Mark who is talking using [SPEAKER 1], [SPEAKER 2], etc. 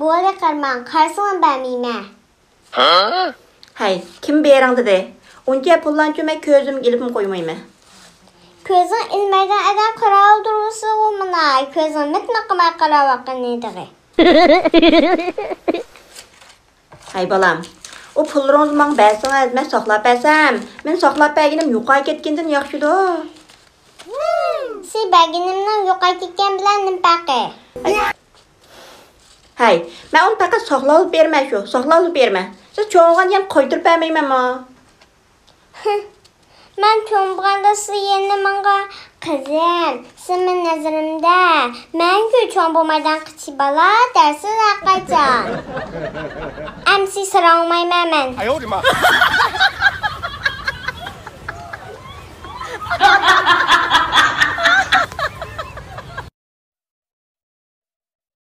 [SPEAKER 1] Böyle karman, karşısına vermeyeyim.
[SPEAKER 2] Hay, kim bering dedi? Onca pullan cüme közüm gelip koymayayım.
[SPEAKER 1] Közün ilmeyden eden karar durursa olmana. Közün metne kadar karar vakın nedir?
[SPEAKER 2] Hay balam, o pullarınızı bana bəsəng əzmə saxlap bəsəm. Mən saxlap bəginim yuqay ketkindən yaxşıdır.
[SPEAKER 1] Siz bəginimdən yuqay ketken bilendim bəqi.
[SPEAKER 2] Hay, mən onu faqat saxlap vermə şu, saxlap vermə. Siz çoğun hem koydurup verməyim ama.
[SPEAKER 1] Ben çoğunluğunda siz yerine bana kızım, sizin nazarımda ben ki çoğunluğumdan kıçı bala dersiz akaycan. Siz sıra olmayayım hemen.
[SPEAKER 3] 哎呦我的妈！